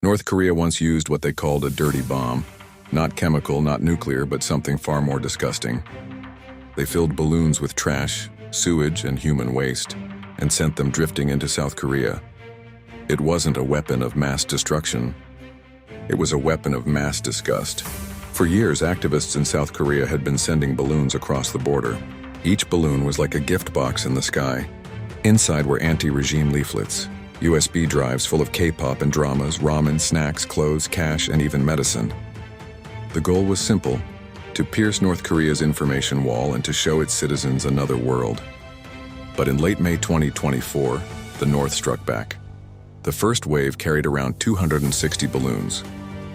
North Korea once used what they called a dirty bomb. Not chemical, not nuclear, but something far more disgusting. They filled balloons with trash, sewage, and human waste, and sent them drifting into South Korea. It wasn't a weapon of mass destruction. It was a weapon of mass disgust. For years, activists in South Korea had been sending balloons across the border. Each balloon was like a gift box in the sky. Inside were anti-regime leaflets, USB drives full of K-pop and dramas, ramen, snacks, clothes, cash, and even medicine. The goal was simple: to pierce North Korea's information wall and to show its citizens another world. But in late May 2024, the North struck back. The first wave carried around 260 balloons.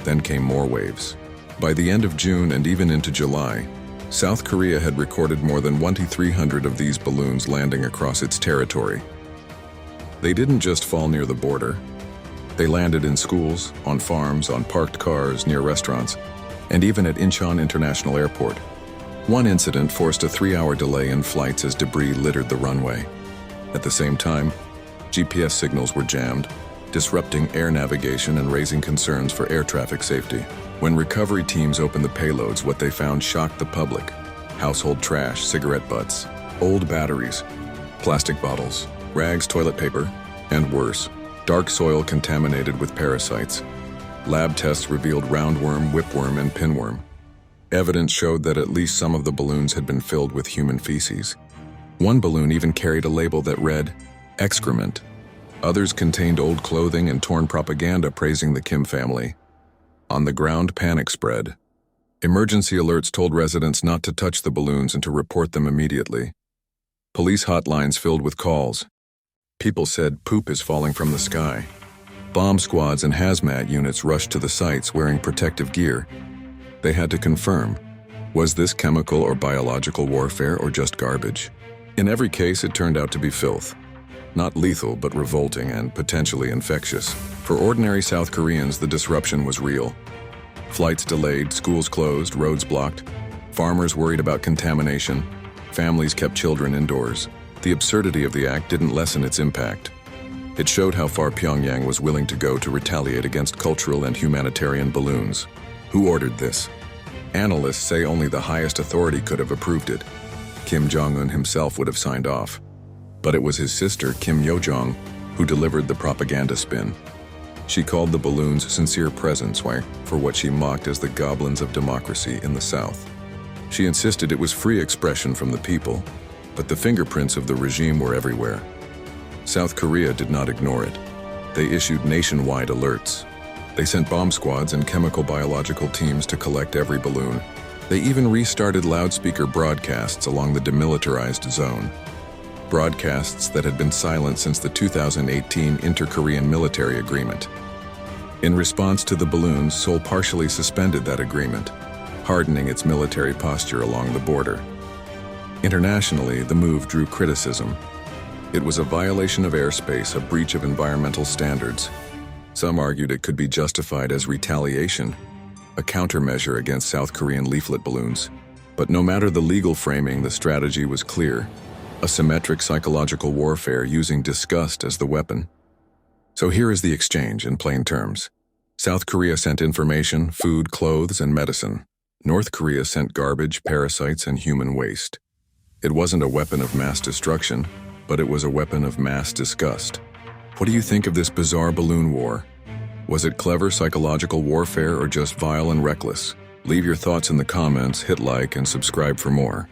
Then came more waves. By the end of June and even into July, South Korea had recorded more than 2,300 of these balloons landing across its territory. They didn't just fall near the border. They landed in schools, on farms, on parked cars, near restaurants, and even at Incheon International Airport. One incident forced a 3-hour delay in flights as debris littered the runway. At the same time, GPS signals were jammed, disrupting air navigation and raising concerns for air traffic safety. When recovery teams opened the payloads, what they found shocked the public: household trash, cigarette butts, old batteries, plastic bottles, rags, toilet paper, and worse, dark soil contaminated with parasites. Lab tests revealed roundworm, whipworm, and pinworm. Evidence showed that at least some of the balloons had been filled with human feces. One balloon even carried a label that read, "excrement." Others contained old clothing and torn propaganda praising the Kim family. On the ground, panic spread. Emergency alerts told residents not to touch the balloons and to report them immediately. Police hotlines filled with calls. People said poop is falling from the sky. Bomb squads and hazmat units rushed to the sites wearing protective gear. They had to confirm, was this chemical or biological warfare or just garbage? In every case, it turned out to be filth. Not lethal, but revolting and potentially infectious. For ordinary South Koreans, the disruption was real. Flights delayed, schools closed, roads blocked. Farmers worried about contamination. Families kept children indoors. The absurdity of the act didn't lessen its impact. It showed how far Pyongyang was willing to go to retaliate against cultural and humanitarian balloons. Who ordered this? Analysts say only the highest authority could have approved it. Kim Jong-un himself would have signed off. But it was his sister, Kim Yo-jong, who delivered the propaganda spin. She called the balloons sincere presents for what she mocked as the goblins of democracy in the South. She insisted it was free expression from the people, but the fingerprints of the regime were everywhere. South Korea did not ignore it. They issued nationwide alerts. They sent bomb squads and chemical biological teams to collect every balloon. They even restarted loudspeaker broadcasts along the demilitarized zone. Broadcasts that had been silent since the 2018 Inter-Korean military agreement. In response to the balloons, Seoul partially suspended that agreement, hardening its military posture along the border. Internationally, the move drew criticism. It was a violation of airspace, a breach of environmental standards. Some argued it could be justified as retaliation, a countermeasure against South Korean leaflet balloons. But no matter the legal framing, the strategy was clear: asymmetric psychological warfare using disgust as the weapon. So here is the exchange in plain terms. South Korea sent information, food, clothes, and medicine. North Korea sent garbage, parasites, and human waste. It wasn't a weapon of mass destruction, but it was a weapon of mass disgust. What do you think of this bizarre balloon war? Was it clever psychological warfare or just vile and reckless? Leave your thoughts in the comments, hit like, and subscribe for more.